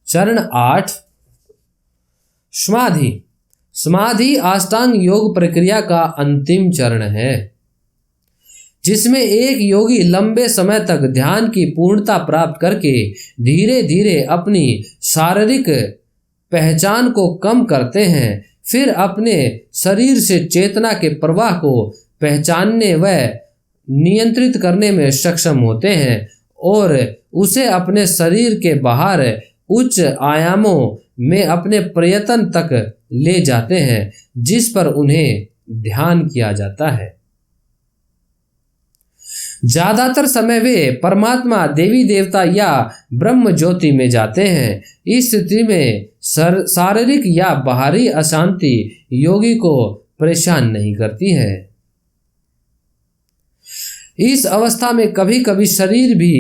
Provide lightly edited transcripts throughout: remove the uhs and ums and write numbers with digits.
चरण 8 समाधि। समाधि अष्टांग योग प्रक्रिया का अंतिम चरण है, जिसमें एक योगी लंबे समय तक ध्यान की पूर्णता प्राप्त करके धीरे धीरे अपनी शारीरिक पहचान को कम करते हैं, फिर अपने शरीर से चेतना के प्रवाह को पहचानने व नियंत्रित करने में सक्षम होते हैं और उसे अपने शरीर के बाहर उच्च आयामों में अपने प्रयत्न तक ले जाते हैं, जिस पर उन्हें ध्यान किया जाता है। ज्यादातर समय वे परमात्मा, देवी देवता या ब्रह्म ज्योति में जाते हैं। इस स्थिति में शारीरिक या बाहरी अशांति योगी को परेशान नहीं करती है। इस अवस्था में कभी कभी शरीर भी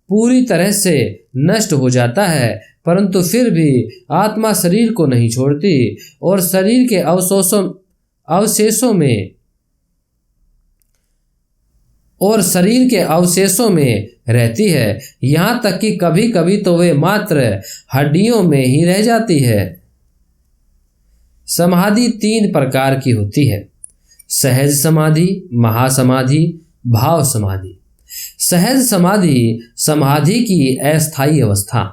पूरी तरह से नष्ट हो जाता है, परंतु फिर भी आत्मा शरीर को नहीं छोड़ती और शरीर के अवशेषों में रहती है। यहाँ तक कि कभी कभी तो वे मात्र हड्डियों में ही रह जाती है। समाधि 3 प्रकार की होती है: सहज समाधि, महासमाधि, भाव समाधि। सहज समाधि समाधि की अस्थायी अवस्था।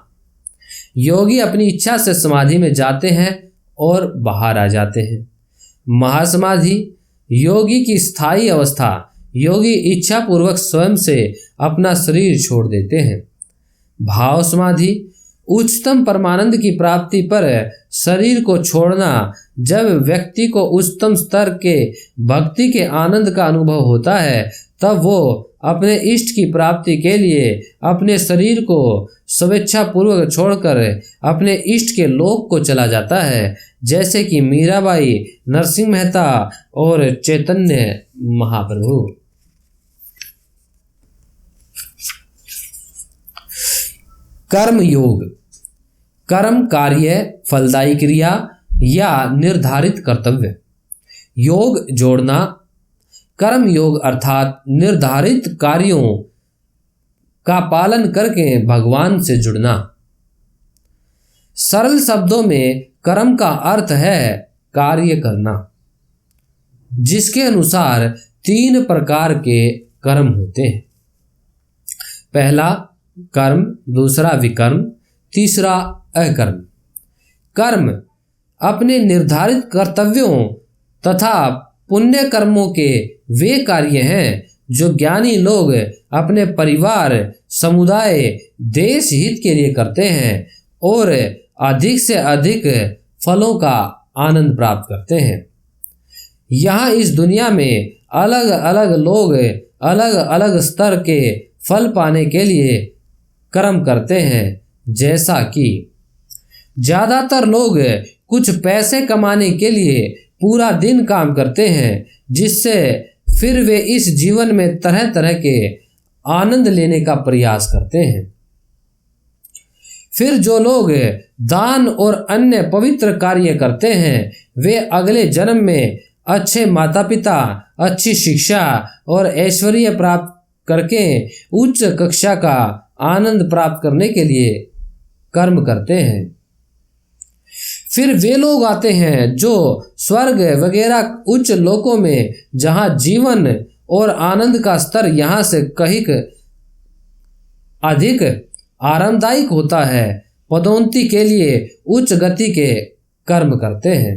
योगी अपनी इच्छा से समाधि में जाते हैं और बाहर आ जाते हैं। महासमाधि योगी की स्थायी अवस्था। योगी इच्छा पूर्वक स्वयं से अपना शरीर छोड़ देते हैं। भाव समाधि उच्चतम परमानंद की प्राप्ति पर शरीर को छोड़ना। जब व्यक्ति को उच्चतम स्तर के भक्ति के आनंद का अनुभव होता है, तब वो अपने इष्ट की प्राप्ति के लिए अपने शरीर को स्वेच्छा पूर्वक छोड़कर अपने इष्ट के लोक को चला जाता है, जैसे कि मीराबाई, नरसिंह मेहता और चैतन्य महाप्रभु। कर्म योग। कर्म कार्य, फलदायी क्रिया या निर्धारित कर्तव्य। योग जोड़ना। कर्म योग अर्थात निर्धारित कार्यों का पालन करके भगवान से जुड़ना। सरल शब्दों में कर्म का अर्थ है कार्य करना, जिसके अनुसार 3 प्रकार के कर्म होते हैं। पहला कर्म, दूसरा विकर्म, तीसरा अकर्म। कर्म अपने निर्धारित कर्तव्यों तथा पुण्य कर्मों के वे कार्य हैं जो ज्ञानी लोग अपने परिवार, समुदाय, देश हित के लिए करते हैं और अधिक से अधिक फलों का आनंद प्राप्त करते हैं। यहाँ इस दुनिया में अलग अलग लोग अलग अलग स्तर के फल पाने के लिए कर्म करते हैं, जैसा कि ज्यादातर लोग कुछ पैसे कमाने के लिए पूरा दिन काम करते हैं, जिससे फिर वे इस जीवन में तरह तरह के आनंद लेने का प्रयास करते हैं। फिर जो लोग दान और अन्य पवित्र कार्य करते हैं, वे अगले जन्म में अच्छे माता पिता, अच्छी शिक्षा और ऐश्वर्य प्राप्त करके उच्च कक्षा का आनंद प्राप्त करने के लिए कर्म करते हैं। फिर वे लोग आते हैं जो स्वर्ग वगैरह उच्च लोकों में, जहां जीवन और आनंद का स्तर यहाँ से कहीं अधिक आरामदायक होता है, पदोन्नति के लिए उच्च गति के कर्म करते हैं।